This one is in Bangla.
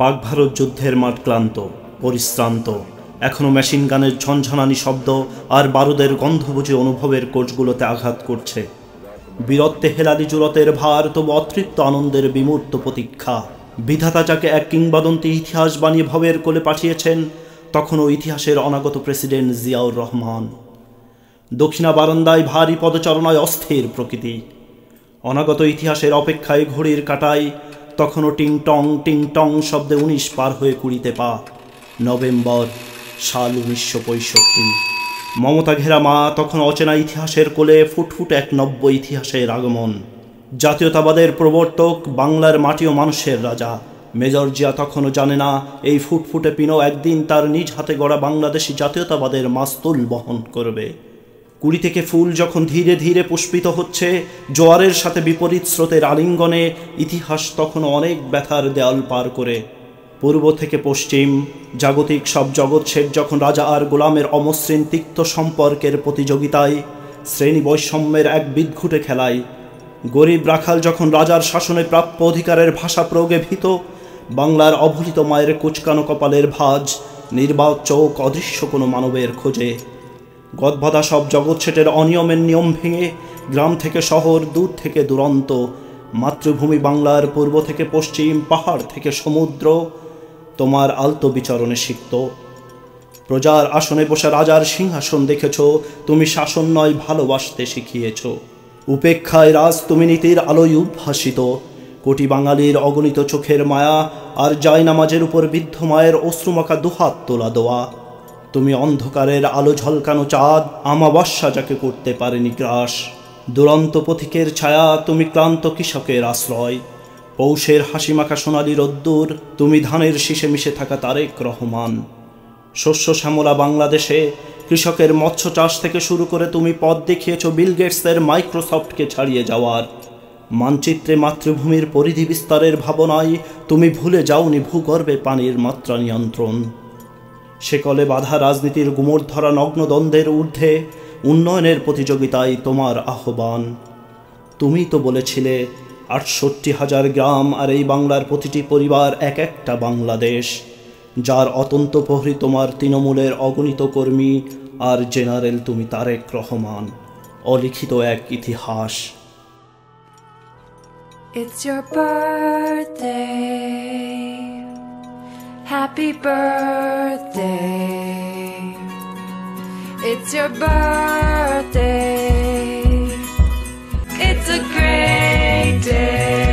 পাক ভারত যুদ্ধের মাঠ ক্লান্ত, পরিশ্রান্ত। এখনও মেশিন গানের ঝনঝনানি শব্দ আর বারুদের গন্ধ বুঝে অনুভবের কোষগুলোতে আঘাত করছে। বীরত্বে হেলালি জুলতের ভার, তবু অতৃপ্ত আনন্দের বিমূর্ত প্রতীক্ষা। বিধাতা যাকে এক কিংবদন্তি ইতিহাস বানিয়ে ভবের কোলে পাঠিয়েছেন, তখনও ইতিহাসের অনাগত প্রেসিডেন্ট জিয়াউর রহমান। দক্ষিণা বারান্দায় ভারী পদচারণায় অস্থির প্রকৃতি। অনাগত ইতিহাসের অপেক্ষায় ঘড়ির কাটায় তখনও টিং টং শব্দে 19 পার হয়ে 20-তে পা। নভেম্বর, সাল 1965। মমতা ঘেরা মা তখন অচেনা ইতিহাসের কোলে, ফুটফুট এক নব্য ইতিহাসের আগমন। জাতীয়তাবাদের প্রবর্তক, বাংলার মাটি ও মানুষের রাজা। মেজর জিয়া তখনও জানে না এই ফুটফুটে পিনো একদিন তার নিজ হাতে গড়া বাংলাদেশি জাতীয়তাবাদের মাস্তুল বহন করবে। কুড়ি থেকে ফুল যখন ধীরে ধীরে পুষ্পিত হচ্ছে, জোয়ারের সাথে বিপরীত স্রোতের আলিঙ্গনে, ইতিহাস তখনও অনেক ব্যথার দেয়াল পার করে। পূর্ব থেকে পশ্চিম, জাগতিক সব জগৎছেদ যখন রাজা আর গোলামের অমসৃণ তিক্ত সম্পর্কের প্রতিযোগিতায়, শ্রেণী বৈষম্যের এক বিদঘুটে খেলায়, গরিব রাখাল যখন রাজার শাসনে প্রাপ্য অধিকারের ভাষা প্রয়োগে ভীত, বাংলার অবহেলিত মায়ের কুচকানো কপালের ভাঁজ, নির্বাক চোখ অদৃশ্য কোনো মানবের খোঁজে। গদবাঁধা সব জগৎছেটের অনিয়মের নিয়ম ভেঙে, গ্রাম থেকে শহর, দূর থেকে দূরান্ত, মাতৃভূমি বাংলার পূর্ব থেকে পশ্চিম, পাহাড় থেকে সমুদ্র তোমার আলতো বিচরণে সিক্ত। প্রজার আসনে বসে রাজার সিংহাসন দেখেছ, তুমি শাসন নয় ভালোবাসতে শিখিয়েছ। উপেক্ষায় রাজ তুমি নীতির আলোয় উদ্ভাসিত। কোটি বাঙালির অগণিত চোখের মায়া আর জায়নামাজের উপর বৃদ্ধ মায়ের অশ্রুমাখা দুহাত তোলা দোয়া। তুমি অন্ধকারের আলো ঝলকানো চাঁদ, আমাবস্যা যাকে করতে পারেনি গ্রাস। দুরন্ত পথিকের ছায়া, তুমি ক্লান্ত কৃষকের আশ্রয়। পৌষের হাসিমাখা সোনালি রোদ্দুর, তুমি ধানের শীষে মিশে থাকা তারেক রহমান। শস্য শ্যামলা বাংলাদেশে কৃষকের মৎস্য চাষ থেকে শুরু করে তুমি পথ দেখিয়েছ বিল গেটসের মাইক্রোসফটকে ছাড়িয়ে যাওয়ার। মানচিত্রে মাতৃভূমির পরিধি বিস্তারের ভাবনায় তুমি ভুলে যাওনি ভূগর্ভে পানির মাত্রা নিয়ন্ত্রণ। সেকলে বাধা রাজনীতির গুমর ধরা নগ্ন দ্বন্দ্বের ঊর্ধ্বে উন্নয়নের প্রতিযোগিতায় তোমার আহ্বান। তুমি তো বলেছিলে 68,000 গ্রাম আর এই বাংলার প্রতিটি পরিবার এক একটা বাংলাদেশ, যার অতন্ত প্রহরী তোমার তৃণমূলের অগণিত কর্মী আর জেনারেল তুমি তারেক রহমান। অলিখিত এক ইতিহাস। It's your birthday. Happy birthday. It's your birthday. It's a great day.